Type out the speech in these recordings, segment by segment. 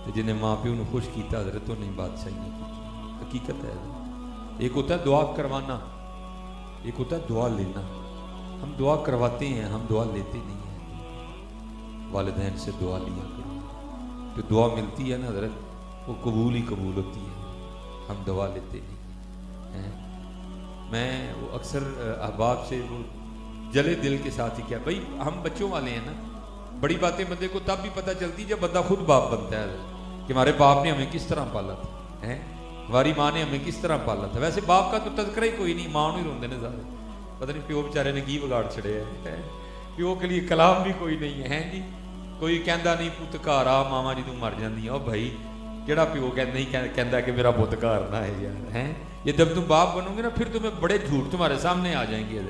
تو جنہیں ماں پیو نے خوش کیتا حضرت تو نہیں بادشاہی نہیں کی. حقیقت ہے. ایک ہوتا ہے دعا کروانا, ایک ہوتا ہے دعا لینا. ہم دعا کرواتے ہیں, ہم دعا لیتے نہیں ہیں. والدین سے دعا لیا کرو, جو دعا ملتی ہے نا حضرت وہ قبول ہی قبول ہوتی ہے. ہم دعا لیتے نہیں ہیں. میں وہ اکثر احباب سے وہ جلے دل کے ساتھ ہی کیا, بھائی ہم بچوں والے ہیں نا. بڑی باتیں بندے کو تب بھی پتہ چلتی جب بندہ خود باپ بنتا ہے کہ ہمارے باپ نے ہمیں کس طرح پالا تھا, ہماری ماں نے ہمیں کس طرح پالا تھا. ویسے باپ کا تو تذکرہ ہی کوئی نہیں, ماں نہیں روندے نے سارے. پتہ نہیں پیو بیچارے نے کی بگاڑ چھڑے ہے. پیو کے لیے کلام بھی کوئی نہیں ہے جی. کوئی کہندا نہیں پت گھر آ ماما جی تو مر جاندی. او بھائی کیڑا پیو نہیں کہندا کہ میرا پت گھر نہ ہے یار. یہ جب تم باپ بنو گے نا پھر تمہیں بڑے جھوٹ تمہارے سامنے آ جائیں گے.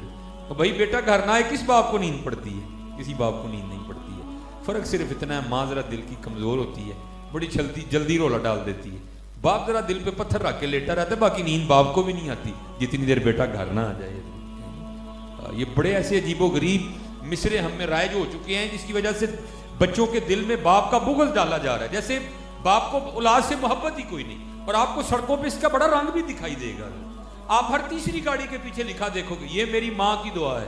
تو بھائی بیٹا گھر نہ آئے, کس باپ کو نیند پڑتی ہے؟ کسی باپ کو نیند نہیں پڑتی ہے. فرق صرف اتنا ہے, ماں ذرا دل کی کمزور ہوتی ہے, بڑی جلدی رولا ڈال دیتی ہے. باپ ذرا دل پہ پتھر رکھ کے لیٹا رہتا ہے, باقی نیند باپ کو بھی نہیں آتی جتنی دیر بیٹا گھر نہ آ جائے. یہ بڑے ایسے عجیب و غریب مصرے ہم میں رائج ہو چکے ہیں جس کی وجہ سے بچوں کے دل میں باپ کا بغض ڈالا جا رہا ہے. جیسے باپ کو اولاد سے محبت ہی کوئی نہیں. اور آپ کو سڑکوں پہ اس کا بڑا رنگ بھی دکھائی دے گا. آپ ہر تیسری گاڑی کے پیچھے لکھا دیکھو گے یہ میری ماں کی دعا ہے.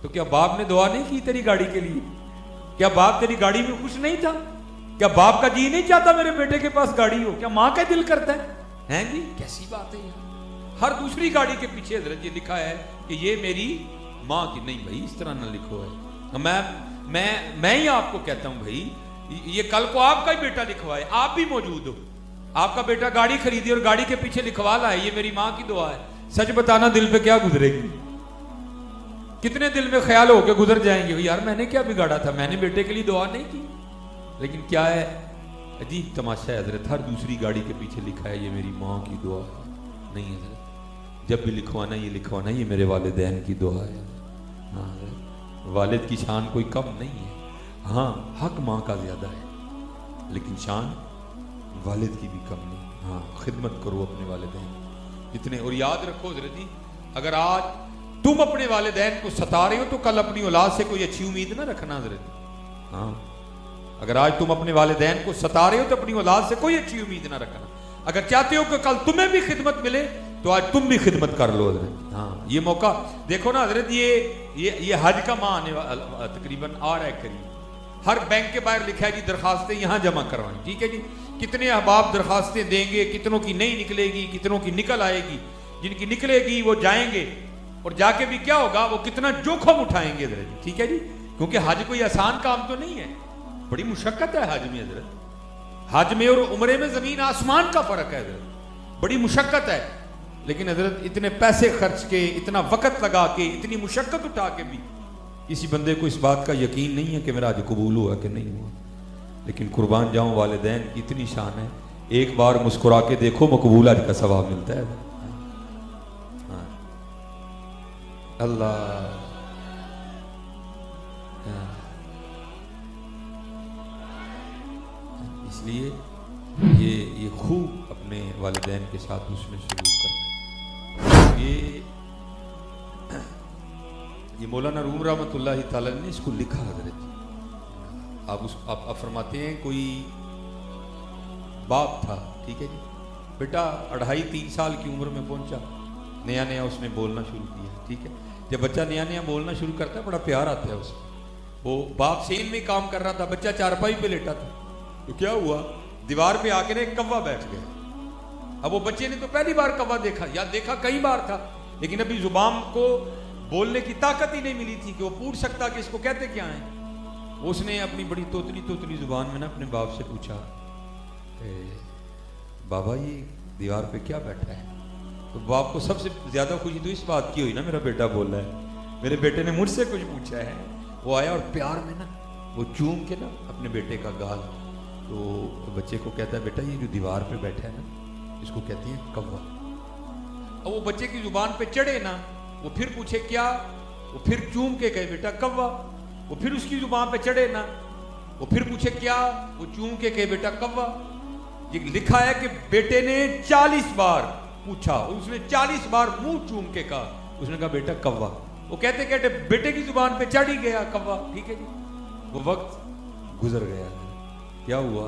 تو کیا باپ نے دعا نہیں کی تیری گاڑی کے لیے؟ کیا باپ تیری گاڑی میں خوش نہیں تھا؟ کیا باپ کا جی نہیں چاہتا میرے بیٹے کے پاس گاڑی ہو؟ کیا ماں کا دل کرتا ہے جی؟ کیسی بات ہے یہ. ہر دوسری گاڑی کے پیچھے حضرت یہ لکھا ہے کہ یہ میری ماں کی. نہیں بھائی اس طرح نہ لکھو ہے. میں ہی آپ کو کہتا ہوں بھائی یہ کل کو آپ کا ہی بیٹا لکھوائے, آپ بھی موجود ہو, آپ کا بیٹا گاڑی خریدی اور گاڑی کے پیچھے لکھوا لائے یہ میری ماں کی دعا ہے. سچ بتانا دل پہ کیا گزرے گی؟ کتنے دل میں خیال ہو کے گزر جائیں گے یار میں نے کیا بگاڑا تھا, میں نے بیٹے کے لیے دعا نہیں کی. لیکن کیا ہے عجیب تماشا ہے حضرت, ہر دوسری گاڑی کے پیچھے لکھا ہے یہ میری ماں کی دعا ہے. نہیں حضرت, جب بھی لکھوانا یہ لکھوانا یہ میرے والدین کی دعا ہے. ہاں والد کی شان کوئی کم نہیں ہے. ہاں حق ماں کا زیادہ ہے لیکن شان والد کی بھی کم نہیں. ہاں خدمت کرو اپنے والدین جتنے. اور یاد رکھو حضرت جی, اگر آج تم اپنے والدین کو ستا رہے ہو تو کل اپنی اولاد سے کوئی اچھی امید نہ رکھنا حضرت. ہاں اگر آج تم اپنے والدین کو ستا رہے ہو تو اپنی اولاد سے کوئی اچھی امید نہ رکھنا. اگر چاہتے ہو کہ کل تمہیں بھی خدمت ملے تو آج تم بھی خدمت کر لو حضرت. ہاں یہ موقع دیکھو نا حضرت, یہ حج کا ماہ آنے والا تقریباً آ رہا ہے قریب. ہر بینک کے باہر لکھا ہے جی درخواستیں یہاں جمع کروائیں. ٹھیک ہے جی, کتنے احباب درخواستیں دیں گے, کتنوں کی نہیں نکلے گی, کتنوں کی نکل آئے گی. جن کی نکلے گی وہ جائیں گے اور جا کے بھی کیا ہوگا وہ کتنا جوخم اٹھائیں گے حضرت. ٹھیک ہے جی, کیونکہ حج کوئی آسان کام تو نہیں ہے, بڑی مشقت ہے حج میں حضرت. حج میں اور عمرے میں زمین آسمان کا فرق ہے حضرت, بڑی مشقت ہے. لیکن حضرت اتنے پیسے خرچ کے, اتنا وقت لگا کے, اتنی مشقت اٹھا کے بھی کسی بندے کو اس بات کا یقین نہیں ہے کہ میرا حج قبول ہوا کہ نہیں ہوا. لیکن قربان جاؤں والدین کی اتنی شان ہے, ایک بار مسکرا کے دیکھو مقبول حج کا ثواب ملتا ہے. اللہ اس لیے یہ خوب اپنے والدین کے ساتھ حسن سلوک کرنا. یہ مولانا روم رحمۃ اللہ تعالی نے اس کو لکھا حضرت. آپ فرماتے ہیں کوئی باپ تھا, ٹھیک ہے جی, بیٹا 2.5-3 سال کی عمر میں پہنچا, نیا نیا اس نے بولنا شروع کیا. ٹھیک ہے, جب بچہ نیا نیا بولنا شروع کرتا ہے بڑا پیار آتا ہے اسے. وہ باپ سین میں کام کر رہا تھا, بچہ چارپائی پہ لیٹا تھا, تو کیا ہوا دیوار پہ آ کے ایک کوا بیٹھ گیا. اب وہ بچے نے تو پہلی بار کوا دیکھا, یا دیکھا کئی بار تھا لیکن ابھی زبان کو بولنے کی طاقت ہی نہیں ملی تھی کہ وہ پوچھ سکتا کہ اس کو کہتے کیا ہیں. اس نے اپنی بڑی توتلی زبان میں نا اپنے باپ سے پوچھا, بابا یہ دیوار پہ کیا بیٹھا ہے؟ تو باپ کو سب سے زیادہ خوشی تو اس بات کی ہوئی نا میرا بیٹا بول رہا ہے, میرے بیٹے نے مجھ سے کچھ پوچھا ہے. وہ آیا اور پیار میں نا وہ چوم کے نا اپنے بیٹے کا گال, تو بچے کو کہتا ہے بیٹا یہ جو دیوار پہ بیٹھا ہے نا اس کو کہتی ہے کوا. اور وہ بچے کی زبان پہ چڑھے نا, وہ پھر پوچھے کیا, وہ پھر چوم کے کہے بیٹا کوا. وہ پھر اس کی زبان پہ چڑھے نا, وہ پھر پوچھے کیا, وہ چوم کے کہے بیٹا کوا. یہ لکھا ہے کہ بیٹے نے 40 بار پوچھا, اس نے 40 بار منہ چوم کے کہا. اس نے کہا بیٹا کوا. وہ کہتے کہتے بیٹے کی زبان پہ چڑھ ہی گیا کوا. ٹھیک ہے جی, وہ وقت گزر گیا. کیا ہوا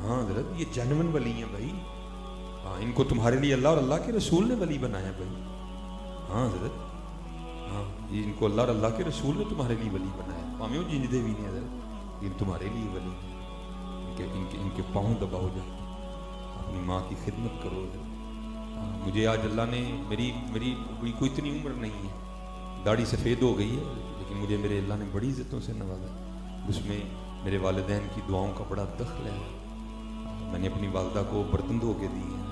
ہاں حضرت یہ جینون ولی ہیں بھائی. ہاں ان کو تمہارے لیے اللہ اور اللہ کے رسول نے ولی بنایا بھائی. ہاں حضرت ہاں یہ ان کو اللہ اور اللہ کے رسول نے تمہارے لیے ولی بنایا. پاویں وہ جنجدے بھی نہیں حضرت، ان تمہارے لیے ولی ہیں. ان کے پاؤں دباؤ جا کے اپنی ماں کی خدمت کرو. مجھے آج اللہ نے میری کوئی اتنی عمر نہیں ہے، داڑھی سفید ہو گئی ہے، لیکن مجھے میرے اللہ نے بڑی عزتوں سے نوازا. اس میں میرے والدین کی دعاؤں کا بڑا دخل ہے. میں نے اپنی والدہ کو برتن دھو کے دیے ہیں،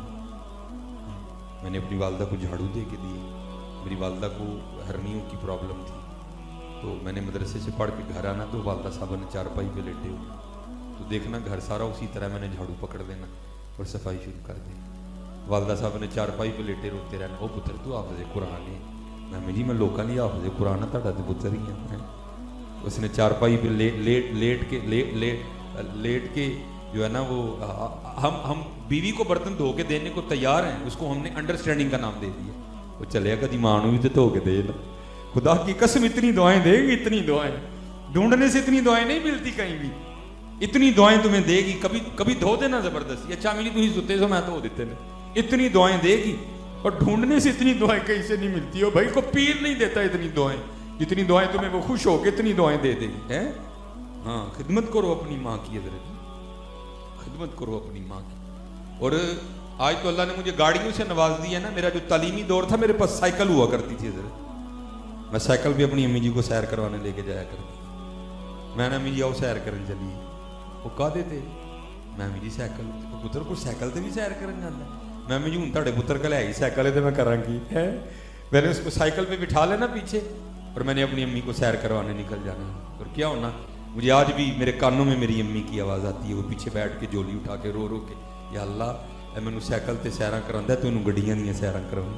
میں نے اپنی والدہ کو جھاڑو دے کے دیے. میری والدہ کو ہرنیوں کی پرابلم تھی، تو میں نے مدرسے سے پڑھ کے گھر آنا تو والدہ صاحبہ نے چارپائی پہ لیٹے ہوئے تو دیکھنا گھر سارا اسی طرح میں نے جھاڑو پکڑ دینا اور صفائی شروع کر دی. والدہ صاحب نے چارپائی پہ لیٹے روتے رہنا، او پتر تو حافظ قرآن ہے. میں جی میں لوکاں نہیں حافظ قرآن ہے تہاڈا تے پتر ہی ہے. اس نے چارپائی پہ لیٹ کے جو ہے نا وہ ہم بیوی کو برتن دھو کے دینے کو تیار ہیں، اس کو ہم نے انڈرسٹینڈنگ کا نام دے دیا. وہ چلے گا جی ماں بھی تو دھو کے دے نا. خدا کی قسم اتنی دعائیں دے گی، اتنی دعائیں ڈھونڈنے سے اتنی دعائیں نہیں ملتی کہیں بھی. اتنی دعائیں تمہیں دے گی. کبھی دھو دینا زبردستی، اچھا میری تھی ستے سو میں دھو دیتے نا. اتنی دعائیں دے گی اور ڈھونڈنے سے اتنی دعائیں کہیں سے نہیں ملتی. ہو بھائی کو پیر نہیں دیتا اتنی دعائیں، جتنی دعائیں تمہیں وہ خوش ہو کے اتنی دعائیں دے دے گی. ہاں خدمت کرو اپنی ماں کی حضرت، خدمت کرو اپنی ماں کی. اور آج تو اللہ نے مجھے گاڑیوں سے نواز دیا نا. میرا جو تعلیمی دور تھا میرے پاس سائیکل ہوا کرتی تھی حضرت. میں سائیکل بھی اپنی امی جی کو سیر کروانے لے کے جایا کرتا. میں نے امی جی آؤ سیر کرن چلی، وہ کہا دیتے میں امی جی سائیکل پتر کو سائیکل سے بھی سیر کرن جانا. میں امی جی ہوں تھوڑے پتر کا لے آئی سائیکل ہے تو میں کراں گی. میں نے اس کو سائیکل پہ بٹھا لینا پیچھے اور میں نے اپنی امی کو سیر کروانے نکل جانا. اور کیا ہونا، مجھے آج بھی میرے کانوں میں میری امی کی آواز آتی ہے. وہ پیچھے بیٹھ کے جولی اٹھا کے رو رو کے، یا اللہ اے مینوں سائیکل تے سیراں کراندا تے انہوں گڈیاں دیاں سیراں کراؤں.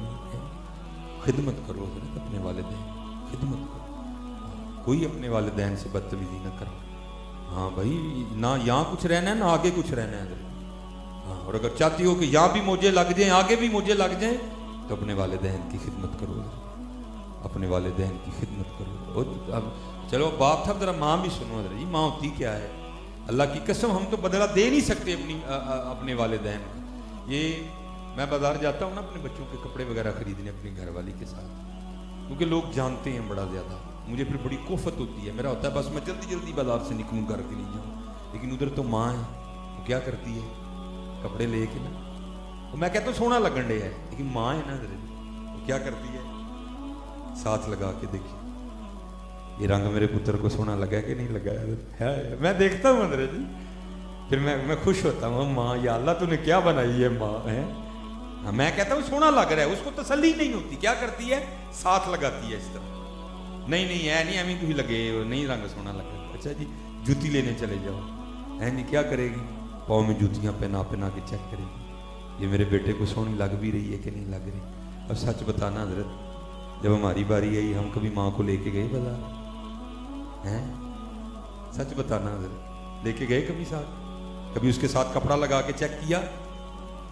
خدمت کرو حضرت اپنے والدین، خدمت کرو. کوئی اپنے والدین سے بدتمیزی نہ کرو. ہاں بھائی نہ یہاں کچھ رہنا ہے نہ آگے کچھ رہنا ہے حضرت. ہاں اور اگر چاہتی ہو کہ یہاں بھی موجے لگ جائیں آگے بھی موجے لگ جائیں تو اپنے والدین کی خدمت کرو حضرت. اپنے والدین کی خدمت کرو. اور اب چلو باپ تھا ذرا ماں بھی سنو حضرت جی. ماں ہوتی کیا ہے؟ اللہ کی قسم ہم تو بدلہ دے نہیں سکتے اپنے والدین کا. یہ میں بازار جاتا ہوں نا اپنے بچوں کے کپڑے وغیرہ خریدنے اپنی گھر والی کے ساتھ، کیونکہ لوگ جانتے ہیں بڑا زیادہ. مجھے پھر بڑی کوفت ہوتی ہے. میرا ہوتا ہے بس میں جلدی بازار سے نکلوں گھر کے نہیں جاؤں. لیکن ادھر تو ماں ہے، وہ کیا کرتی ہے کپڑے لے کے نا، وہ میں کہتا ہوں سونا لگن ڈے ہے، لیکن ماں ہے نا حضرت وہ کیا کرتی ہے ساتھ لگا کے دیکھیے یہ رنگ میرے پتر کو سونا لگا کہ نہیں لگا ہے. میں دیکھتا ہوں حضرت جی، پھر میں خوش ہوتا ہوں. ماں یا اللہ تو نے کیا بنائی ہے ماں ہے. میں کہتا ہوں سونا لگ رہا ہے، اس کو تسلی نہیں ہوتی. کیا کرتی ہے ساتھ لگاتی ہے اس طرح. نہیں ہے نہیں امی تھی لگے نہیں رنگ سونا لگا. اچھا جی جوتی لینے چلے جاؤ ہے نہیں، کیا کرے گی پاؤں میں جوتیاں پہنا کے چیک کرے گی یہ میرے بیٹے کو سونی لگ بھی رہی ہے کہ نہیں لگ رہی. اب سچ بتانا حضرت جب ہماری باری آئی ہم کبھی ماں کو لے کے گئے بازار ہیں؟ سچ بتانا حضرت لے کے گئے کبھی ساتھ؟ کبھی اس کے ساتھ کپڑا لگا کے چیک کیا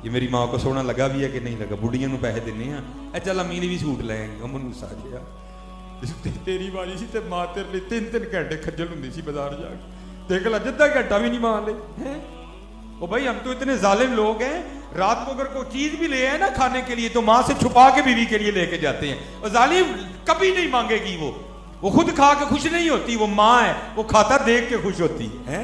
یہ میری ماں کو سونا لگا بھی ہے کہ نہیں لگا؟ بڑھیاں پیسے دینے ہیں اے چل امی بھی سوٹ لیں گے امن سا جیا تیری باری سی تے ماں تیرے لیے 3 گھنٹے کھجل ہوں سی بازار جا کے دیکھ لا جدہ گھنٹہ بھی نہیں مان لے. وہ بھائی ہم تو اتنے ظالم لوگ ہیں، رات کو اگر کوئی چیز بھی لے آئے نا کھانے کے لیے تو ماں سے چھپا کے بیوی کے لیے لے کے جاتے ہیں. اور ظالم کبھی نہیں مانگے گی، وہ خود کھا کے خوش نہیں ہوتی، وہ ماں ہے وہ کھاتا دیکھ کے خوش ہوتی ہے.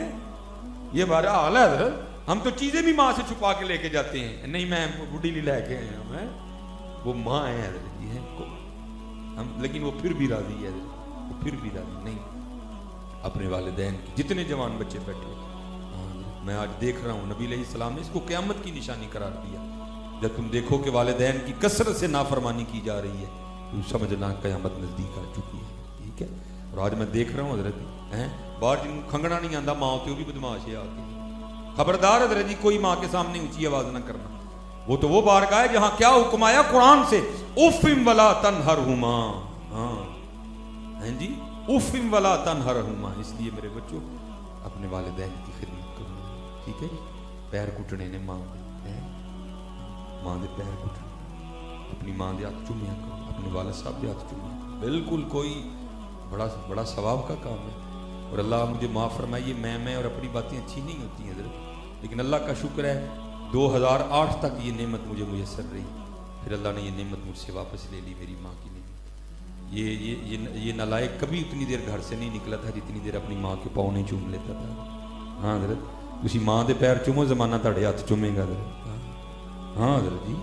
یہ ہمارا حال ہے حضرت. ہم تو چیزیں بھی ماں سے چھپا کے لے کے جاتے ہیں. نہیں میں بڈھی لی لے کے آیا ہوں، وہ ماں ہے حضرت جی ہے ہم، لیکن وہ پھر بھی راضی ہے حضرت، وہ پھر بھی راضی نہیں اپنے والدین کی. جتنے جوان بچے بیٹھے میں آج دیکھ رہا ہوں نبی علیہ السلام نے اس کو قیامت کی نشانی قرار دیا. جب تم دیکھو کہ والدین کی کثرت سے نافرمانی کی جا رہی ہے تو سمجھنا قیامت نزدیک آ چکی ہے. ٹھیک ہے. اور آج میں دیکھ رہا ہوں حضرت باہر جن کو کھنگنا نہیں آتا ماں ہوتی وہ بھی بدماش ہے. خبردار حضرت جی کوئی ماں کے سامنے اونچی آواز نہ کرنا. وہ تو وہ بارگاہ ہے جہاں کیا حکم آیا قرآن سے اف ولا تنہرہما. ہاں جی اف ولا تنہرہما. اس لیے میرے بچوں اپنے والدین کی خدمت کرو. ٹھیک ہے جی. پیر کٹنے نے ماں ماں دے پیر کٹنے، اپنی ماں دے ہاتھ چومیا کرو، اپنے والد صاحب دے ہاتھ چومیا کرو. بالکل کوئی بڑا ثواب کا کام ہے. اور اللہ مجھے معاف فرمائیے میں اور اپنی باتیں اچھی نہیں ہوتی ہیں حضرت، لیکن اللہ کا شکر ہے 2008 تک یہ نعمت مجھے میسر رہی، پھر اللہ نے یہ نعمت مجھ سے واپس لے لی، میری ماں کی نعمت۔ یہ نالائق کبھی اتنی دیر گھر سے نہیں نکلا تھا جتنی دیر اپنی ماں کے پاؤں نہیں چوم لیتا تھا۔ ہاں حضرت، تسی ماں دے پیر چومو، زمانہ تہاڈے ہاتھ چومے گا حضرت۔ ہاں حضرت جی،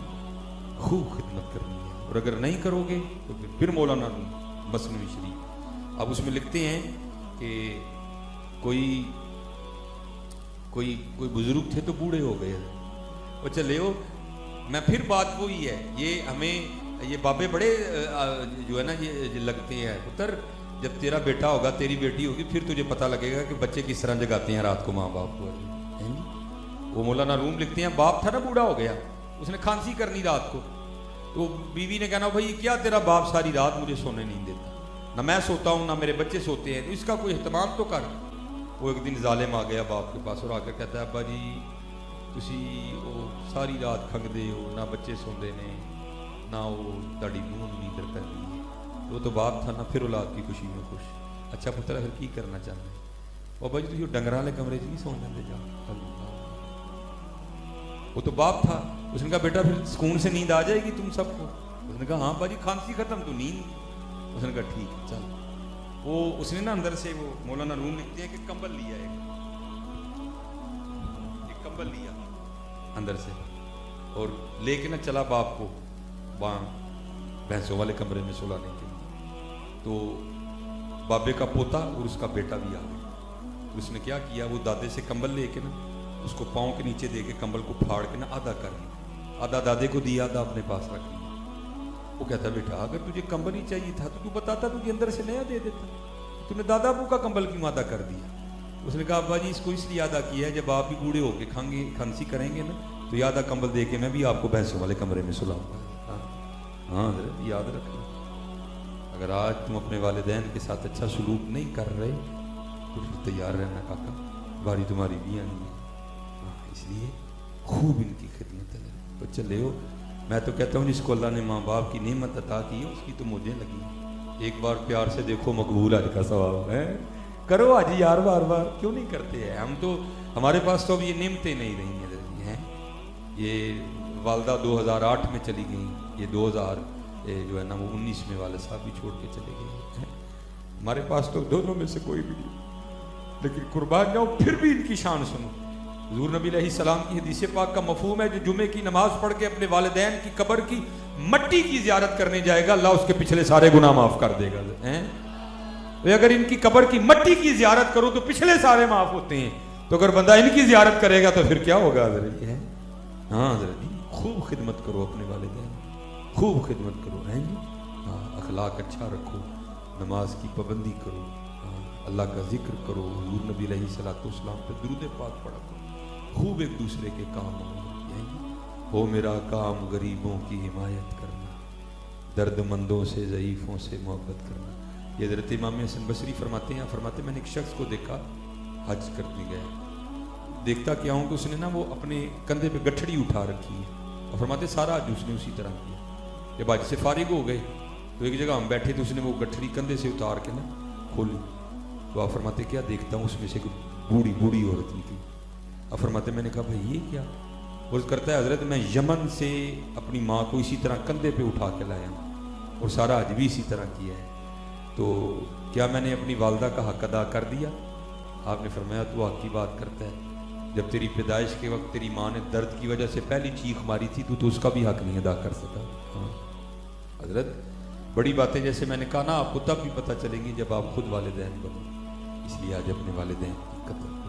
خوب خدمت کرنی ہے، اور اگر نہیں کرو گے تو پھر مولانا مثنوی شریف اب اس میں لکھتے ہیں کہ کوئی بزرگ تھے تو بوڑھے ہو گئے، وہ چلے ہو میں پھر بات وہی ہے، یہ ہمیں یہ بابے بڑے جو ہے نا یہ لگتے ہیں پتر، جب تیرا بیٹا ہوگا تیری بیٹی ہوگی پھر تجھے پتہ لگے گا کہ بچے کس طرح جگاتے ہیں رات کو ماں باپ کو۔ وہ مولانا روم لکھتے ہیں باپ تھا نا بوڑھا ہو گیا، اس نے کھانسی کرنی رات کو، تو بیوی نے کہنا بھائی کیا تیرا باپ ساری رات مجھے سونے نہیں دیتا، نہ میں سوتا ہوں نہ میرے بچے سوتے ہیں، تو اس کا کوئی اہتمام تو کر۔ وہ ایک دن ظالم آ گیا باپ کے پاس اور آ کر کہتا ہے ابا جی تسی وہ ساری رات کھنگدے ہو، نہ بچے سوندے نے نہ وہ تاڑی نون نیندر کر دی، وہ تو باپ تھا نا، پھر اولاد کی خوشی میں خوش۔ اچھا پتر پھر کی کرنا چاہتے ہیں؟ ابا جی تسی ڈنگر والے کمرے چ نہیں سو جاندے جا، وہ تو باپ تھا۔ اس نے کہا بیٹا پھر سکون سے نیند آ جائے گی تم سب کو؟ اس نے کہا ہاں باجی کھانسی ختم تو نیند۔ اس نے کہا ٹھیک ہے چل۔ وہ اس نے نا اندر سے وہ مولانا روم لکھتے ہیں کہ کمبل لیا ایک کمبل لیا اندر سے اور لے کے نا چلا باپ کو وہاں بھینسوں والے کمرے میں سلانے کے لیے، تو بابے کا پوتا اور اس کا بیٹا بھی آ گیا۔ اس نے کیا کیا، وہ دادے سے کمبل لے کے نا اس کو پاؤں کے نیچے دے کے کمبل کو پھاڑ کے نا آدھا کر دیا، آدھا دادے کو دیا، آدھا اپنے پاس رکھ لیا۔ وہ کہتا بیٹا اگر تجھے کمبل ہی چاہیے تھا تو بتاتا، تجھے اندر سے نیا دے دیتا، تم نے دادا ابو کا کمبل کیوں آدھا کر دیا؟ اس نے کہا ابا جی اس کو اس لیے آدھا کیا ہے جب آپ بھی بوڑھے ہو کے کھانسی کریں گے نا تو یہ آدھا کمبل دے کے میں بھی آپ کو بھینسوں والے کمرے میں سلاؤں گا۔ ہاں حضرت یاد رکھنا، اگر آج تم اپنے والدین کے ساتھ اچھا سلوک نہیں کر رہے تو پھر تیار رہنا کاکا، باری تمہاری بھی آنی ہے۔ اس لیے خوب ان کی خدمت ہے۔ تو چلے ہو، میں تو کہتا ہوں جس کو اللہ نے ماں باپ کی نعمت عطا کی ہے اس کی تو مجھے لگی، ایک بار پیار سے دیکھو مقبول حج کا ثواب ہے، کرو حج یار، بار بار کیوں نہیں کرتے ہیں ہم؟ تو ہمارے پاس تو اب یہ نعمتیں نہیں رہی ہیں۔ یہ والدہ 2008 میں چلی گئیں، یہ 2000 جو ہے نا وہ 19 میں والد صاحب بھی چھوڑ کے چلے گئے۔ ہمارے پاس تو دونوں میں سے کوئی بھی نہیں، لیکن قربان جاؤ پھر بھی ان کی شان سنو۔ حضور نبی علیہ السلام کی حدیث پاک کا مفہوم ہے جو جمعے کی نماز پڑھ کے اپنے والدین کی قبر کی مٹی کی زیارت کرنے جائے گا اللہ اس کے پچھلے سارے گناہ معاف کر دے گا۔ اگر ان کی قبر کی مٹی کی زیارت کرو تو پچھلے سارے معاف ہوتے ہیں، تو اگر بندہ ان کی زیارت کرے گا تو پھر کیا ہوگا حضرت؟ ہاں حضرت خوب خدمت کرو اپنے والدین، خوب خدمت کرو، ہاں اخلاق اچھا رکھو، نماز کی پابندی کرو، اللہ کا ذکر کرو، حضور نبی علیہ السلام پہ درود پاک پڑھا کرو، خوب ایک دوسرے کے کام ہو میرا کام غریبوں کی حمایت کرنا، درد مندوں سے ضعیفوں سے محبت کرنا۔ یہ حضرت امام حسن بصری فرماتے ہیں، میں نے ایک شخص کو دیکھا حج کرنے گیا، دیکھتا کیا ہوں کہ اس نے نا وہ اپنے کندھے پہ گٹھڑی اٹھا رکھی ہے، اور فرماتے سارا حج اس نے اسی طرح کیا۔ جب حج سے فارغ ہو گئے تو ایک جگہ ہم بیٹھے تو اس نے وہ گٹھڑی کندھے سے اتار کے نا کھولی، تو آپ فرماتے کیا دیکھتا ہوں اس میں سے کوئی بوڑھی عورت نکلی۔ اب فرماتے میں نے کہا بھائی یہ کیا؟ اور کرتا ہے حضرت میں یمن سے اپنی ماں کو اسی طرح کندھے پہ اٹھا کے لایا ہوں اور سارا حج بھی اسی طرح کیا ہے، تو کیا میں نے اپنی والدہ کا حق ادا کر دیا؟ آپ نے فرمایا تو حق کی بات کرتا ہے، جب تیری پیدائش کے وقت تیری ماں نے درد کی وجہ سے پہلی چیخ ماری تھی تو اس کا بھی حق نہیں ادا کر سکا۔ ہاں حضرت بڑی باتیں جیسے میں نے کہا نا آپ کو تب بھی پتہ چلیں گی جب آپ خود والدین بنو، اس لیے آج اپنے والدین کی قدر کرو،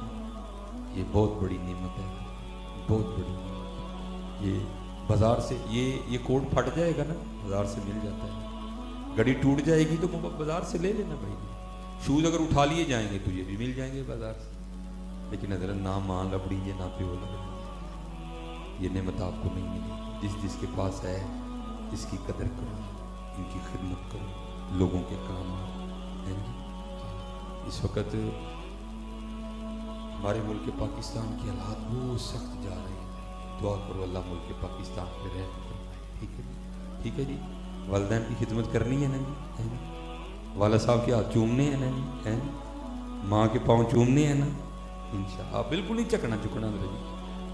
یہ بہت بڑی نعمت ہے، بہت بڑی نعمت۔ یہ بازار سے یہ کوٹ پھٹ جائے گا نا بازار سے مل جاتا ہے، گھڑی ٹوٹ جائے گی تو بازار سے لے لینا بھائی، شوز اگر اٹھا لیے جائیں گے تو یہ بھی مل جائیں گے بازار سے، لیکن حضرت نہ ماں لبڑی ہے نہ پیو لبڑی، یہ نعمت آپ کو نہیں ملی۔ جس کے پاس ہے اس کی قدر کرو، ان کی خدمت کرو، لوگوں کے کام آؤ۔ اس وقت ہمارے ملک پاکستان کی حالات بہت سخت جا رہے ہیں، دعا کرو اللہ ملک پاکستان پہ رحم فرمائے، ٹھیک ہے جی؟ ٹھیک ہے جی، والدین کی خدمت کرنی ہے نا جی، والد صاحب کے ہاتھ چومنے ہیں نا جی، ماں کے پاؤں چومنے ہیں نا انشاءاللہ، بالکل نہیں چکنا چکنا میرے جی،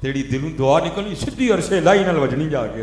ਤੇਰੀ ਦਿਲੋਂ ਦੁਆ ਨਿਕਲਣੀ ਸਿੱਧੀ ਅਰਸ਼ੇ ਲਾਈ ਨਾਲ ਵਜਣੀ ਜਾ ਕੇ,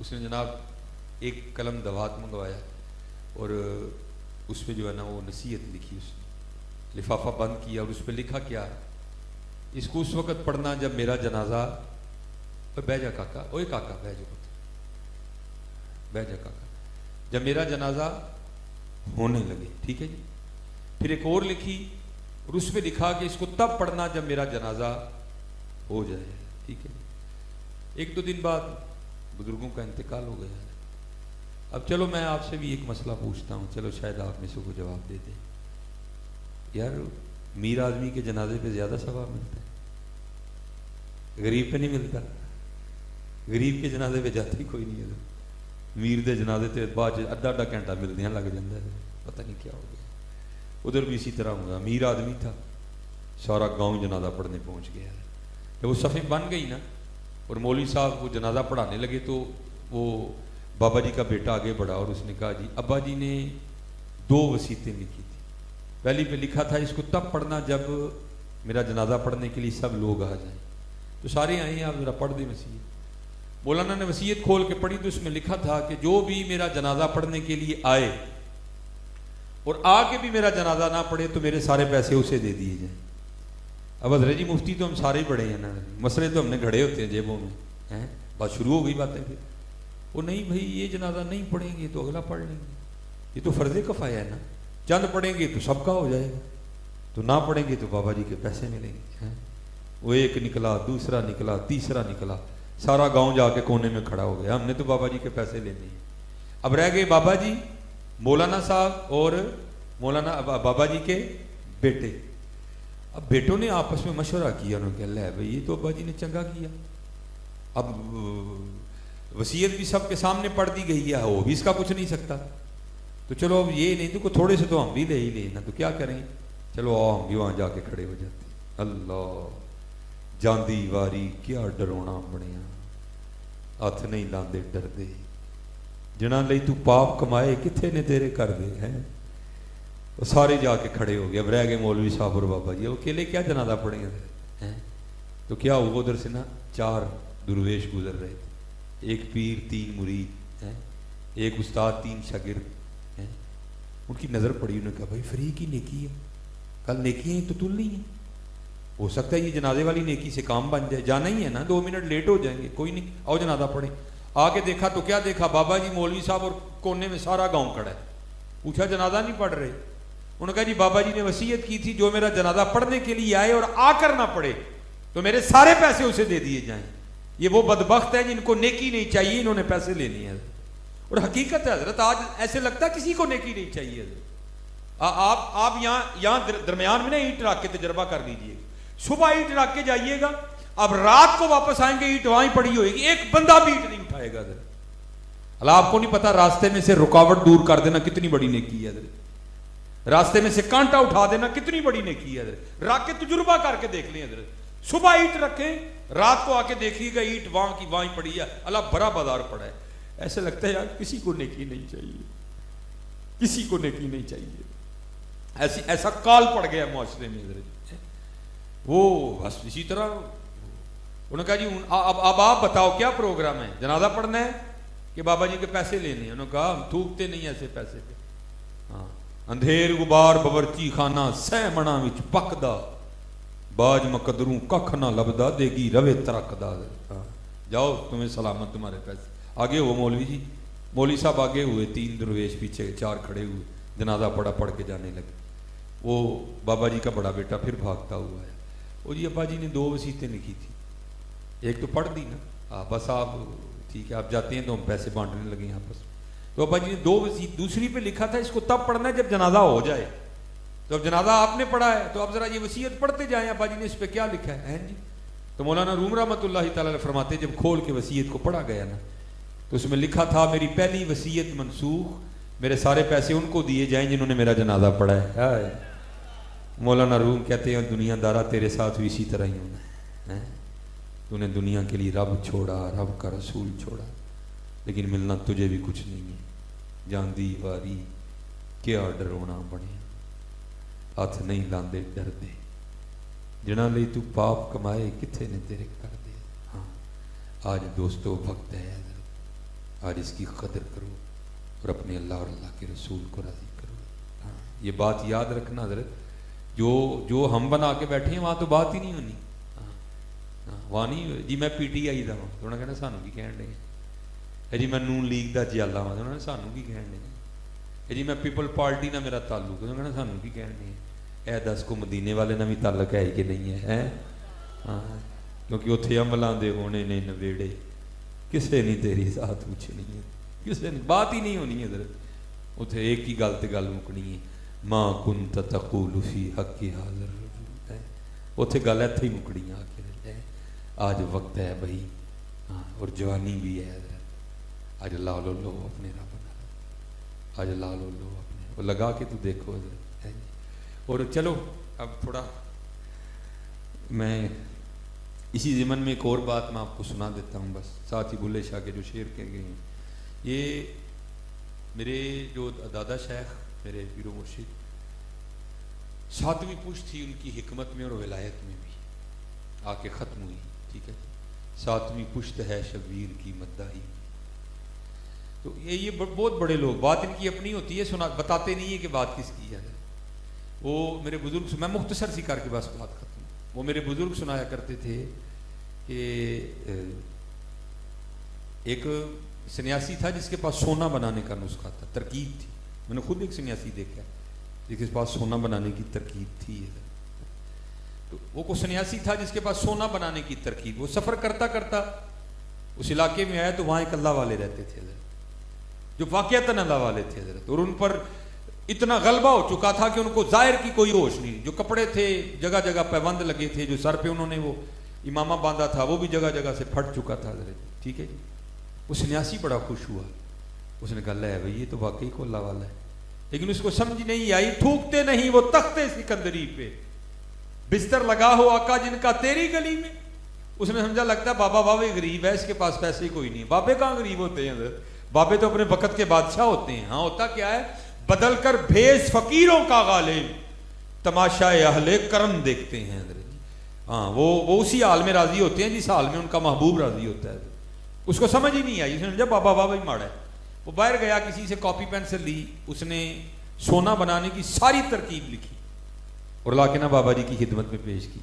اس نے جناب ایک قلم دوات منگوایا اور اس پہ جو ہے نا وہ نصیحت لکھی، اس نے لفافہ بند کیا اور اس پہ لکھا کیا، اس کو اس وقت پڑھنا جب میرا جنازہ، بہ جا کاکا، اوے کاکا بہ جا، بہ جا کاکا، جب میرا جنازہ ہونے لگے، ٹھیک ہے جی۔ پھر ایک اور لکھی اور اس پہ لکھا کہ اس کو تب پڑھنا جب میرا جنازہ ہو جائے، ٹھیک ہے جی۔ ایک دو دن بعد بزرگوں کا انتقال ہو گیا ہے۔ اب چلو میں آپ سے بھی ایک مسئلہ پوچھتا ہوں، چلو شاید آپ میں سے کو جواب دے دیں، یار میر آدمی کے جنازے پہ زیادہ ثواب ملتا ہے، غریب پہ نہیں ملتا؟ غریب کے جنازے پہ جاتے ہی کوئی نہیں ہے، میر دے جنازے تے بعد ادھا ادھا گھنٹہ ملدیاں لگ جاتا ہے، پتہ نہیں کیا ہو گیا۔ ادھر بھی اسی طرح ہوگا، امیر آدمی تھا، سارا گاؤں جنازہ پڑھنے پہنچ گیا ہے۔ جب وہ صفیں بن گئی نا اور مولوی صاحب وہ جنازہ پڑھانے لگے تو وہ بابا جی کا بیٹا آگے بڑھا اور اس نے کہا جی ابا جی نے 2 وصیتیں لکھی تھی، پہلی پہ لکھا تھا اس کو تب پڑھنا جب میرا جنازہ پڑھنے کے لیے سب لوگ آ جائیں، تو سارے آئے ہیں، آپ ذرا پڑھ دیں وصیت۔ مولانا نے وصیت کھول کے پڑھی تو اس میں لکھا تھا کہ جو بھی میرا جنازہ پڑھنے کے لیے آئے اور آ کے بھی میرا جنازہ نہ پڑھے تو میرے سارے پیسے اسے دے دیے جائیں۔ اب حضرت جی مفتی تو ہم سارے ہی بڑے ہیں نا، مسئلے تو ہم نے گھڑے ہوتے ہیں جیبوں میں، ہیں بات شروع ہو گئی باتیں، پھر وہ نہیں بھائی یہ جنازہ نہیں پڑھیں گے تو اگلا پڑھ لیں گے، یہ تو فرض کفایہ ہے نا، چند پڑھیں گے تو سب کا ہو جائے گا، تو نہ پڑھیں گے تو بابا جی کے پیسے ملیں گے۔ وہ ایک نکلا، دوسرا نکلا، تیسرا نکلا، سارا گاؤں جا کے کونے میں کھڑا ہو گیا، ہم نے تو بابا جی کے پیسے لینے ہیں۔ اب رہ گئے بابا جی، مولانا صاحب اور مولانا بابا جی کے بیٹے۔ اب بیٹوں نے آپس میں مشورہ کیا، انہوں نے کہا لے بھائی یہ تو ابا جی نے چنگا کیا، اب وصیت بھی سب کے سامنے پڑھ دی گئی ہے، وہ بھی اس کا کچھ نہیں سکتا، تو چلو اب یہ نہیں تو تھوڑے سے تو ہم بھی لے ہی لیں نا، تو کیا کریں، چلو آؤ ہم بھی وہاں جا کے کھڑے ہو جاتے۔ اللہ جاندی واری کیا ڈرونا بنیا، ہاتھ نہیں لاندے ڈر دے، جنا لئی تو پاپ کمائے کتھے نے تیرے کر دے ہیں۔ وہ سارے جا کے کھڑے ہو گئے، اب رہ گئے مولوی صاحب اور بابا جی، وہ اکیلے کیا جنازہ پڑھیں گے، تو کیا ہوا ادھر سے نا 4 درویش گزر رہے تھے، ایک پیر 3 مرید، ایک استاد 3 شاگرد، ان کی نظر پڑی، انہوں نے کہا بھائی فریق کی نیکی ہے، کل نیکیاں ہی تو تل نہیں ہیں، ہو سکتا ہے یہ جنازے والی نیکی سے کام بن جائے، جانا ہی ہے نا، 2 منٹ لیٹ ہو جائیں گے، کوئی نہیں آؤ جنازہ پڑھیں۔ آگے دیکھا تو کیا دیکھا، بابا جی مولوی صاحب اور کونے میں سارا گاؤں کھڑا ہے، پوچھا جنازہ نہیں پڑھ رہے، انہوں نے کہا جی بابا جی نے وصیت کی تھی جو میرا جنازہ پڑھنے کے لیے آئے اور آ کر نہ پڑھے تو میرے سارے پیسے اسے دے دیے جائیں۔ یہ وہ بدبخت ہے جن کو نیکی نہیں چاہیے، انہوں نے پیسے لینے ہیں، اور حقیقت ہے حضرت آج ایسے لگتا ہے کسی کو نیکی نہیں چاہیے حضرت۔ آپ یہاں درمیان میں نا اینٹ رکھ کے تجربہ کر لیجئے، صبح اینٹ رکھ کے جائیے گا، اب رات کو واپس آئیں گے اینٹ وہاں پڑی ہوئے گی، ایک بندہ بھی اینٹ نہیں اٹھائے گا حضرت۔ اللہ آپ کو نہیں پتا راستے میں سے رکاوٹ دور کر دینا کتنی بڑی نیکی ہے حضرت، راستے میں سے کانٹا اٹھا دینا کتنی بڑی نیکی ہے حضرت، رکھ کے تجربہ کر کے دیکھ لیں حضرت، صبح اینٹ رکھیں رات کو آ کے دیکھیے گا اینٹ وہاں کی وہاں پڑی ہے، اللہ بڑا بازار پڑا ہے، ایسے لگتا ہے یار کسی کو نیکی نہیں چاہیے، کسی کو نیکی نہیں چاہیے، ایسا کال پڑ گیا معاشرے میں حضرت۔ وہ بس اسی طرح انہوں نے کہا جی اب آپ بتاؤ کیا پروگرام ہے، جنازہ پڑھنا ہے کہ بابا جی کے پیسے لینے ہیں؟ انہوں نے کہا ہم تھوکتے نہیں ایسے پیسے پہ، ہاں اندھیر غبار باورچی خانہ سہ منا وچ پکدا، باج مقدروں ککھ نہ لبدا دیگی روے ترکدا، جاؤ تمہیں سلامت تمہارے پیسے۔ آگے ہو مولوی جی، مولوی صاحب آگے ہوئے، 3 درویش پیچھے 4 کھڑے ہوئے، جنازہ پڑھ کے جانے لگے۔ وہ بابا جی کا بڑا بیٹا پھر بھاگتا ہوا ہے، وہ جی ابا جی نے 2 وصیتیں لکھی تھی، ایک تو پڑھ دی نا، بس آپ ٹھیک ہے آپ جاتے ہیں تو ہم پیسے بانٹنے لگے ہیں آپس میں، تو ابا جی نے 2 وصیت، دوسری پہ لکھا تھا اس کو تب پڑھنا ہے جب جنازہ ہو جائے، تو اب جنازہ آپ نے پڑھا ہے تو اب ذرا یہ وصیت پڑھتے جائیں ابا جی نے اس پہ کیا لکھا ہے جی۔ تو مولانا روم رحمۃ اللہ تعالی فرماتے جب کھول کے وصیت کو پڑھا گیا نا تو اس میں لکھا تھا میری پہلی وصیت منسوخ، میرے سارے پیسے ان کو دیے جائیں جنہوں نے میرا جنازہ پڑھا ہے۔ مولانا روم کہتے ہیں دنیا دارا تیرے ساتھ بھی اسی طرح ہی ہونا ہے، تو نے دنیا کے لیے رب چھوڑا، رب کا رسول چھوڑا، لیکن ملنا تجھے بھی کچھ نہیں ہے، جاندی واری کیا ڈرونا بنے، ہاتھ نہیں لاندے ڈر دے، جنا لئی تو پاپ کمائے کتھے نے تیرے کر دے۔ ہاں آج دوستو وقت ہے آج اس کی قدر کرو اور اپنے اللہ اور اللہ کے رسول کو راضی کرو. ہاں یہ بات یاد رکھنا حضرت، جو ہم بنا کے بیٹھے ہیں وہاں تو بات ہی نہیں ہونی. ہاں وہاں نہیں جی میں پی ٹی آئی دا ہوں تو انہوں نے کہنا سانوں کی کہن دے جی میں نون لیگ دا جیالا ہوں تو انہوں نے سانوں کی کہن دے جی میں پیپل پارٹی نہ میرا تعلق ہے تو کہنا سانوں کی کہن دے. اے دس کو مدینے والے نہ بھی تعلق ہے کہ نہیں ہے. ہاں کیونکہ اتنے عملان دے ہونے نے نویڑے کسے نہیں تیری ذات پوچھنی ہے، کسے نہیں، بات ہی نہیں ہونی ہے حضرت. اتنے ایک ہی گل تے گل مکنی ہے ما کنت تقول فی حق حاضر ہے. اتنے گل اتنے ہی مکڑی آ کے آج وقت ہے بھائی. ہاں اور جوانی بھی ہے حضرت. آج لا لو اپنے رب نال، آج لا لو اپنے وہ لگا کے تو دیکھو حضرت. اور چلو اب تھوڑا میں اسی ضمن میں ایک اور بات میں آپ کو سنا دیتا ہوں بس. ساتھ ہی بلے شاہ کے جو شعر کہہ گئے ہیں، یہ میرے جو دادا شیخ میرے پیر و مرشد 7ویں پشت تھی ان کی حکمت میں اور ولایت میں بھی آ کے ختم ہوئی. ٹھیک ہے 7ویں پشت ہے شبیر کی مداحی. تو یہ بہت بڑے لوگ، بات ان کی اپنی ہوتی ہے، سنا بتاتے نہیں ہے کہ بات کس کی ہے. وہ میرے بزرگ، میں مختصر سی کر کے بس بات ختم. وہ میرے بزرگ سنایا کرتے تھے کہ ایک سنیاسی تھا جس کے پاس سونا بنانے کا نسخہ تھا، ترکیب تھی. میں نے خود ایک سنیاسی دیکھا جس کے پاس سونا بنانے کی ترکیب تھی. تو وہ کو سنیاسی تھا جس کے پاس سونا بنانے کی ترکیب. وہ سفر کرتا کرتا اس علاقے میں آیا تو وہاں ایک اللہ والے رہتے تھے جو واقعتاً اللہ والے تھے حضرت. اور ان پر اتنا غلبہ ہو چکا تھا کہ ان کو ظاہر کی کوئی ہوش نہیں. جو کپڑے تھے جگہ جگہ پیوند لگے تھے، جو سر پہ انہوں نے وہ امامہ باندھا تھا وہ بھی جگہ جگہ سے پھٹ چکا تھا حضرت. ٹھیک ہے جی. وہ سنیاسی بڑا خوش ہوا. اس نے کہا ہے بھائی یہ تو واقعی کو اللہ والا ہے. لیکن اس کو سمجھ نہیں آئی. تھوکتے نہیں وہ تختے سکندری پہ، بستر لگا ہو آقا جن کا تیری گلی میں. اس نے سمجھا لگتا ہے بابا بابے غریب ہے، اس کے پاس پیسے کوئی نہیں. بابے کہاں غریب ہوتے ہیں حضرت، بابے تو اپنے وقت کے بادشاہ ہوتے ہیں. ہاں ہوتا کیا ہے، بدل کر بھیس فقیروں کا غالب، تماشا اہل کرم دیکھتے ہیں حضرت. ہاں وہ اسی حال میں راضی ہوتے ہیں جس حال میں ان کا محبوب راضی ہوتا ہے. اس کو سمجھ ہی نہیں آئی. اس نے سمجھا بابا بابا ہی ماڑا ہے. وہ باہر گیا، کسی سے کاپی پینسل لی، اس نے سونا بنانے کی ساری ترکیب لکھی اور لا کے نا بابا جی کی خدمت میں پیش کی.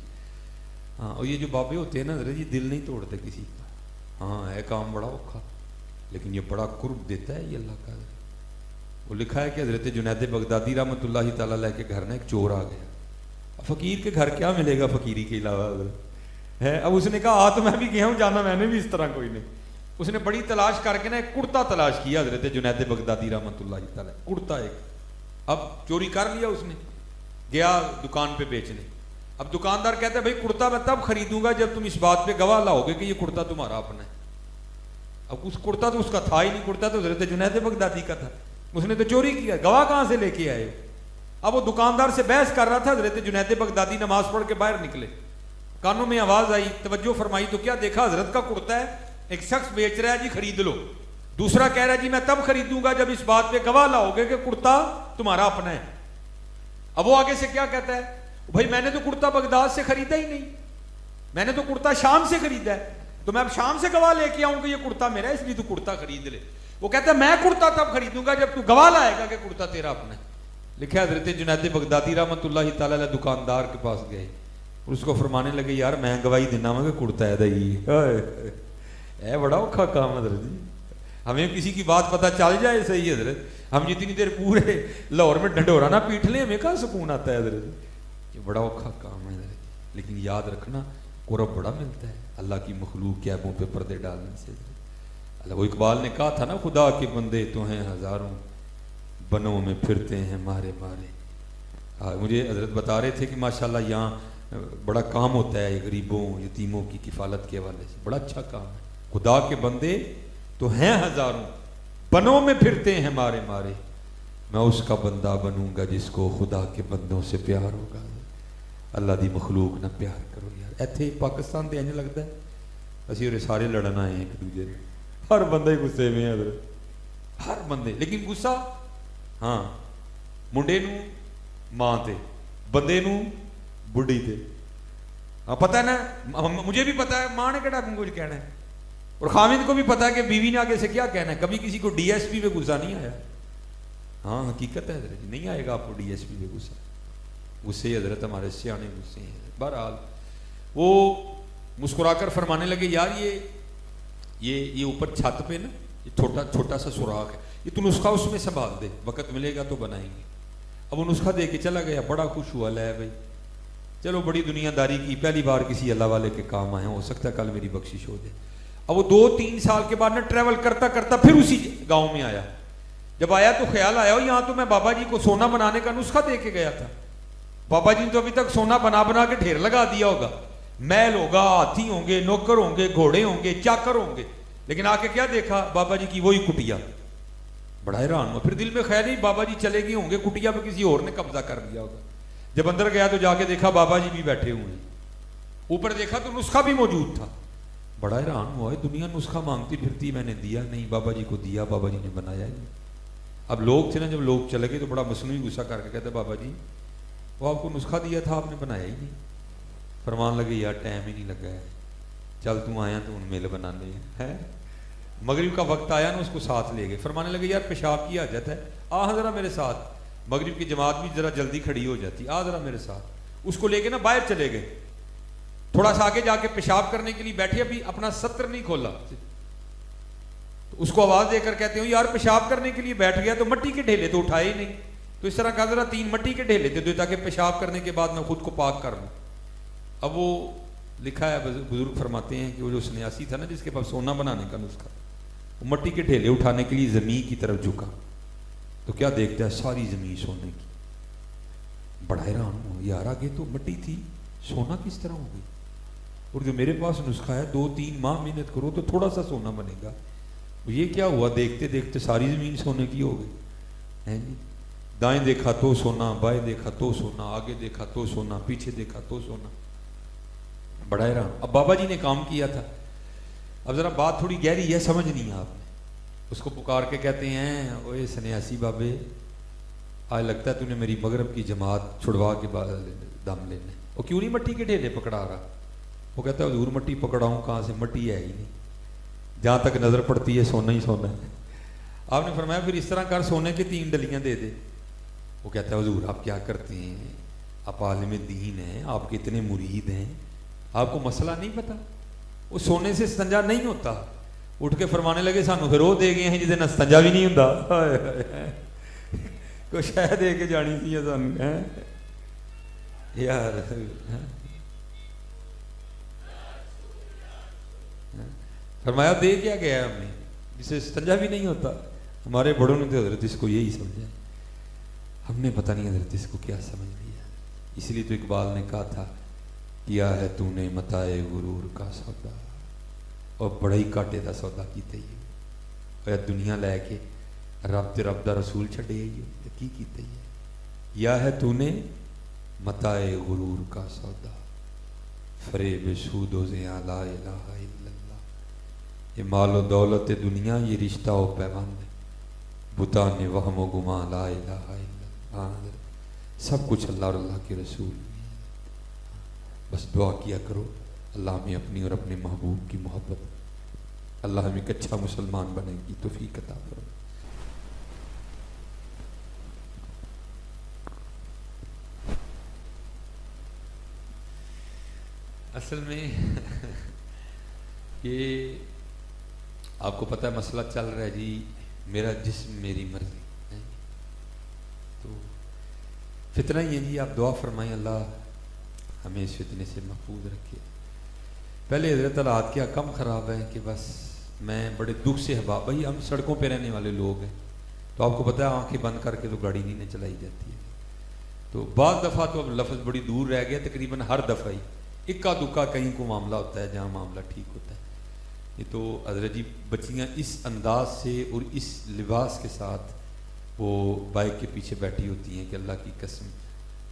ہاں اور یہ جو بابے ہوتے ہیں نا حضرت یہ دل نہیں توڑتے کسی کا. ہاں ہے کام بڑا اوکھا لیکن یہ بڑا قرب دیتا ہے یہ اللہ کا. وہ لکھا ہے کہ حضرت جنید بغدادی رحمۃ اللہ تعالیٰ علیہ کے گھر میں ایک چور آ گیا. فقیر کے گھر کیا ملے گا فقیری کے علاوہ ہے. اب اس نے کہا تو میں بھی گیا ہوں، جانا میں نے بھی اس طرح کوئی نہیں. اس نے بڑی تلاش کر کے نا ایک کرتا تلاش کیا حضرت جنید بغدادی رحمۃ اللہ تعالیٰ. کرتا ایک، اب چوری کر لیا اس نے، گیا دکان پہ بیچنے. اب دکاندار کہتا ہے بھائی کرتا میں تب خریدوں گا جب تم اس بات پہ گواہ لاؤ گے کہ یہ کرتا تمہارا اپنا ہے. اب اس کرتا تو اس کا تھا ہی نہیں، کرتا تو حضرت جنید بغدادی کا تھا. اس نے تو چوری کیا، گواہ کہاں سے لے کے آئے. اب وہ دکاندار سے بحث کر رہا تھا. حضرت جنید بغدادی نماز پڑھ کے باہر نکلے، کانوں میں آواز آئی، توجہ فرمائی تو کیا دیکھا حضرت کا کرتا ہے. ایک شخص بیچ رہا ہے جی خرید لو، دوسرا کہہ رہا ہے جی میں تب خریدوں گا جب اس بات پہ گواہ لاؤ گے کہ کرتا تمہارا اپنا ہے. اب وہ آگے سے کیا کہتا ہے، بھائی میں نے تو کرتا بغداد سے خریدا ہی نہیں، میں نے تو کرتا شام سے خریدا ہے، تو میں اب شام سے گواہ لے کے آؤں کہ یہ کرتا میرا ہے اس لیے تو کرتا خرید لے. وہ کہتا ہے میں کرتا تب خریدوں گا جب تو گواہ لائے گا کہ کرتا تیرا اپنا ہے. لکھا حضرت جنید بغدادی رحمۃ اللہ تعالیٰ علیہ دکاندار کے پاس گئے اور اس کو فرمانے لگے یار میں گواہی دینا ہوں کہ کرتا ہے دائی ہے. بڑا اوکھا کام حضرت جی. ہمیں کسی کی بات پتہ چل جائے صحیح حضرت، ہم جتنی دیر پورے لاہور میں ڈنڈورا نہ پیٹ لیں ہمیں کہاں سکون آتا ہے حضرت. یہ بڑا اوکھا کام ہے حضرت. لیکن یاد رکھنا قرب بڑا ملتا ہے اللہ کی مخلوق کے عیبوں پہ پردے ڈالنے سے. اللہ وہ اقبال نے کہا تھا نا خدا کے بندے تو ہیں ہزاروں، بنوں میں پھرتے ہیں مارے مارے. مجھے حضرت بتا رہے تھے کہ ماشاءاللہ یہاں بڑا کام ہوتا ہے غریبوں یتیموں کی کفالت کے حوالے سے، بڑا اچھا کام ہے. خدا کے بندے تو ہیں ہزاروں، بنوں میں پھرتے ہیں مارے مارے. میں اس کا بندہ بنوں گا جس کو خدا کے بندوں سے پیار ہوگا. اللہ دی مخلوق نہ پیار کرو یار. ایتھے پاکستان دے انج لگتا ہے اسی اور سارے لڑن آئے ہیں ایک دوجے نے. ہر بندہ ہی غصے میں ہے حضرت، ہر بندے. لیکن غصہ ہاں منڈے نو ماں تے، بندے نو بڑھی تے. ہاں پتہ ہے نا، مجھے بھی پتہ ہے ماں نے کہڑا کچھ کہنا ہے. اور خامد کو بھی پتا ہے کہ بیوی نے آگے سے کیا کہنا ہے. کبھی کسی کو ڈی ایس پی پہ غصہ نہیں آیا. ہاں حقیقت ہے حضرت, نہیں آئے گا آپ کو ڈی ایس پی پہ غصہ. غصے حضرت ہمارے سیانے غصے ہیں. بہرحال وہ مسکرا کر فرمانے لگے یار یہ اوپر چھت پہ نا یہ چھوٹا سا سوراخ ہے, یہ تو نسخہ اس میں سنبھال دے, وقت ملے گا تو بنائیں گے. اب وہ نسخہ دے کے چلا گیا, بڑا خوش ہوا, لے بھائی چلو بڑی دنیا داری کی, پہلی بار کسی اللہ والے کے کام آئے, ہو سکتا ہے کل میری بخشش ہو جائے. اب وہ 2-3 سال کے بعد نا ٹریول کرتا کرتا پھر اسی گاؤں میں آیا. جب آیا تو خیال آیا یہاں تو میں بابا جی کو سونا بنانے کا نسخہ دے کے گیا تھا. بابا جی نے تو ابھی تک سونا بنا بنا کے ڈھیر لگا دیا ہوگا, محل ہوگا, ہاتھی ہوں گے, نوکر ہوں گے, گھوڑے ہوں گے, چاکر ہوں گے, لیکن آ کے کیا دیکھا بابا جی کی وہی کٹیا. بڑا حیران ہوا. پھر دل میں خیال نہیں بابا جی چلے گئے ہوں گے, کٹیا پہ کسی اور نے قبضہ کر لیا ہوگا. جب اندر گیا تو جا کے دیکھا بابا جی بھی بیٹھے ہوئے ہیں. اوپر دیکھا تو نسخہ بھی موجود تھا. بڑا حیران ہوا, دنیا نسخہ مانگتی پھرتی, میں نے دیا نہیں, بابا جی کو دیا, بابا جی نے بنایا ہی. اب لوگ تھے نا, جب لوگ چلے گئے تو بڑا مصنوعی غصہ کر کے کہتے بابا جی وہ آپ کو نسخہ دیا تھا, آپ نے بنایا ہی نہیں. فرمان لگے یار ٹائم ہی نہیں لگا ہے, چل تم آیا تو ان میل بنانے ہیں. مغرب کا وقت آیا نا, اس کو ساتھ لے گئے. فرمانے لگے یار پیشاب کی حاجت ہے, آ ذرا میرے ساتھ. مغرب کی جماعت بھی ذرا جلدی کھڑی ہو جاتی, آ ذرا میرے ساتھ. اس کو لے کے نا باہر چلے گئے, تھوڑا سا آگے جا کے پیشاب کرنے کے لیے بیٹھے, ابھی اپنا ستر نہیں کھولا. تو اس کو آواز دے کر کہتے ہو یار پیشاب کرنے کے لیے بیٹھ گیا, تو مٹی کے ڈھیلے تو اٹھائے ہی نہیں. تو اس طرح کہا ذرا 3 مٹی کے ڈھیلے دے دو تاکہ پیشاب کرنے کے بعد میں خود کو پاک کر لوں. اب وہ لکھا ہے, بزرگ فرماتے ہیں کہ وہ جو سنیاسی تھا نا جس کے پاس سونا بنانے کا نسخہ, وہ مٹی کے ڈھیلے اٹھانے کے لیے زمین کی طرف جھکا, تو کیا دیکھتا ہے ساری زمین سونے کی. بڑا حیران ہوا, یار آگے تو مٹی تھی, سونا کس طرح ہو گئی. اور جو میرے پاس نسخہ ہے 2-3 ماہ محنت کرو تو تھوڑا سا سونا بنے گا, یہ کیا ہوا. دیکھتے دیکھتے ساری زمین سونے کی ہو گئی. دائیں دیکھا تو سونا, بائیں دیکھا تو سونا, آگے دیکھا تو سونا, پیچھے دیکھا تو سونا. بڑا حیران. اب بابا جی نے کام کیا تھا. اب ذرا بات تھوڑی گہری ہے, سمجھ نہیں آپ نے. اس کو پکار کے کہتے ہیں اوے سنیاسی بابے, آج لگتا ہے تو نے میری مغرب کی جماعت چھڑوا کے بعد دم لینے. وہ کیوں نہیں مٹی کے ڈھیلے پکڑا رہا. وہ کہتا ہے حضور مٹی پکڑاؤں کہاں سے, مٹی ہے ہی نہیں, جہاں تک نظر پڑتی ہے سونا ہی سونا ہے. آپ نے فرمایا پھر اس طرح کر, سونے کی 3 ڈلیاں دے دے. وہ کہتا ہے حضور آپ کیا کرتے ہیں, آپ عالم دین ہیں, آپ کے اتنے مرید ہیں, آپ کو مسئلہ نہیں پتا. وہ سونے سے استنجا نہیں ہوتا. اٹھ کے فرمانے لگے سانو پھر وہ دے گئے ہیں جسے استنجا بھی نہیں ہوتا. کوئی شاید دے کے جانی تھی سانو یار. فرمایا دے کیا گیا ہم نے, جسے استنجا بھی نہیں ہوتا. ہمارے بڑوں نے تو حضرت اس کو یہی سمجھا, ہم نے پتہ نہیں حضرت اس کو کیا سمجھ لیا. اس لیے تو اقبال نے کہا تھا کیا ہے تو نے متائے غرور کا سودا, اور بڑا ہی کاٹے دا سودا کیتے ہی. اور دنیا لے کے رب تے رب دا رسول چھڑے ہی کی کیتے ہی. یا ہے تو نے متائے غرور کا سودا, فریب سود و زیاں لا الہ الا اللہ. یہ مال و دولت دنیا, یہ رشتہ و پیوند, بتانے وہم و گمان لا الہ الا اللہ. سب کچھ اللہ اور اللہ کے رسول. بس دعا کیا کرو اللہ ہمیں اپنی اور اپنے محبوب کی محبت, اللہ ہمیں ایک اچھا مسلمان بنے کی توفیق عطا کرو. اصل میں یہ آپ کو پتہ ہے مسئلہ چل رہا ہے جی, میرا جسم میری مرضی. تو فتنہ ہی ہے جی, آپ دعا فرمائیں اللہ ہمیں اس فتنے سے محفوظ رکھے. پہلے حضرت حالات کیا کم خراب ہے کہ بس میں بڑے دکھ سے حباب, بھائی ہم سڑکوں پہ رہنے والے لوگ ہیں, تو آپ کو پتہ ہے آنکھیں بند کر کے تو گاڑی نہیں چلائی جاتی ہے. تو بعض دفعہ تو اب لفظ بڑی دور رہ گیا, تقریباً ہر دفعہ ہی اکا دکا کہیں کو معاملہ ہوتا ہے جہاں معاملہ ٹھیک ہوتا ہے. یہ تو حضرت جی بچیاں اس انداز سے اور اس لباس کے ساتھ وہ بائک کے پیچھے بیٹھی ہوتی ہیں کہ اللہ کی قسم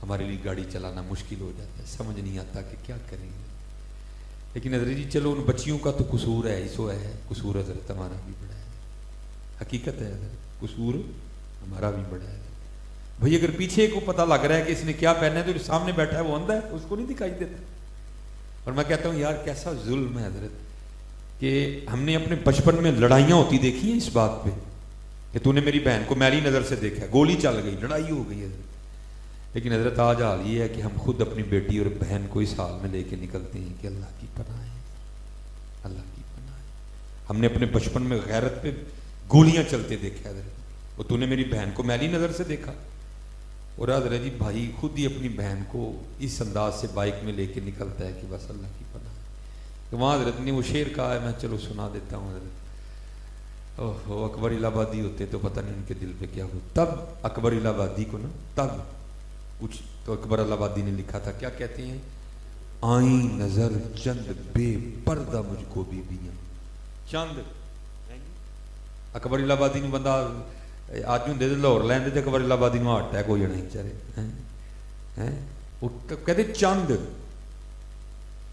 ہمارے لیے گاڑی چلانا مشکل ہو جاتا ہے, سمجھ نہیں آتا کہ کیا کریں گے. لیکن حضرت جی چلو ان بچیوں کا تو قصور ہے, ایسو ہے, قصور حضرت ہمارا بھی بڑا ہے. حقیقت ہے حضرت قصور ہمارا بھی بڑا ہے. بھئی اگر پیچھے کو پتہ لگ رہا ہے کہ اس نے کیا پہنا ہے, تو سامنے بیٹھا ہے وہ اندھا ہے, اس کو نہیں دکھائی دیتا. اور میں کہتا ہوں یار کیسا ظلم ہے حضرت, کہ ہم نے اپنے بچپن میں لڑائیاں ہوتی دیکھی ہیں اس بات پہ کہ تو نے میری بہن کو میلی نظر سے دیکھا، گولی چل گئی، لڑائی ہو گئی حضرت. لیکن حضرت آج حال یہ ہے کہ ہم خود اپنی بیٹی اور بہن کو اس حال میں لے کے نکلتے ہیں کہ اللہ کی پناہ ہے، اللہ کی پناہ ہے. ہم نے اپنے بچپن میں غیرت پہ گولیاں چلتے دیکھا حضرت، اور تو نے میری بہن کو میلی نظر سے دیکھا. اور حضرت جی بھائی خود ہی اپنی بہن کو اس انداز سے بائک میں لے کے نکلتا ہے کہ بس اللہ کی پناہ ہے. تو وہاں حضرت نے وہ شعر کہا ہے، میں چلو سنا دیتا ہوں حضرت. اوہ اکبر الہ آبادی ہوتے تو پتہ نہیں ان کے دل پہ کیا ہو. تب اکبر الہ آبادی کو نا تب کچھ تو اکبر الہ آبادی نے لکھا تھا، کیا کہتے ہیں؟ آئیں نظر چند بے پردہ مجھ کو بیویاں. چند اکبر الہ آبادی نو بندہ آج ہوں دے لاہور لین دے اکبر الہ آبادی نو ہارٹ اٹیک ہو جانا بیچارے. وہ کہتے چند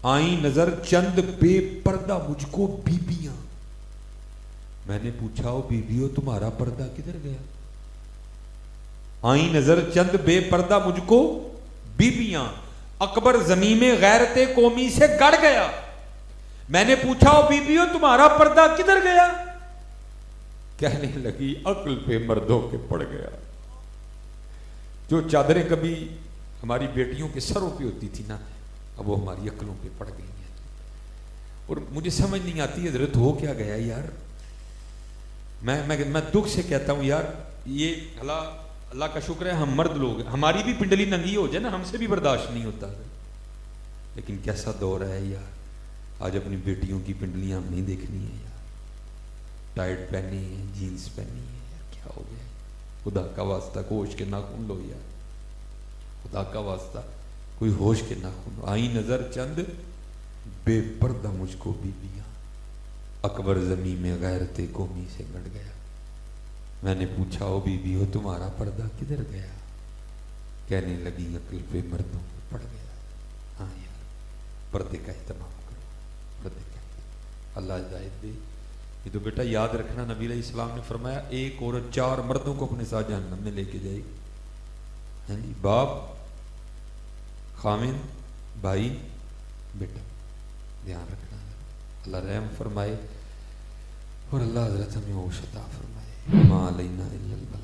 آئیں نظر چند بے پردہ مجھ کو بیویاں. میں نے پوچھا او بیویو تمہارا پردہ کدھر گیا؟ آئیں نظر چند بے پردہ مجھ کو بیویاں، اکبر زمین میں غیرت قومی سے گڑ گیا. میں نے پوچھا او بیویو تمہارا پردہ کدھر گیا؟ کہنے لگی عقل پہ مردوں کے پڑ گیا. جو چادریں کبھی ہماری بیٹیوں کے سروں پہ ہوتی تھی نا، اب وہ ہماری عقلوں پہ پڑ گئی ہیں. اور مجھے سمجھ نہیں آتی حضرت ہو کیا گیا یار. میں دکھ سے کہتا ہوں یار، یہ اللہ کا شکر ہے ہم مرد لوگ ہیں، ہماری بھی پنڈلی ننگی ہو جائے نا ہم سے بھی برداشت نہیں ہوتا. لیکن کیسا دور ہے یار، آج اپنی بیٹیوں کی پنڈلیاں ہم نہیں دیکھنی ہیں یار. ٹائٹ پہنی ہے، جینس پہنی ہے، یار کیا ہو گیا؟ خدا کا واسطہ ہوش کے ناخن لو یار، خدا کا واسطہ کوئی ہوش کے ناخن. آئی نظر چند بے پردہ مجھ کو بیویاں، اکبر زمین میں غیرت قومی سے گڑ گیا. میں نے پوچھا او بیوی ہو تمہارا پردہ کدھر گیا؟ کہنے لگی عقل پہ مردوں پہ پڑ گیا. ہاں یار پردے کا اہتمام کرو، پردے کا اہتمام. اللہ ہدایت دے. یہ تو بیٹا یاد رکھنا، نبی علیہ السلام نے فرمایا ایک عورت 4 مردوں کو اپنے ساتھ جہنم میں لے کے جائے گی. ہاں جی، باپ، خامن، بھائی، بیٹا. دھیان رکھنا. اللہ رحم فرمائے اور اللہ حضرت ہمیں ہوش عطا فرمائے. ما علینا الا اللہ.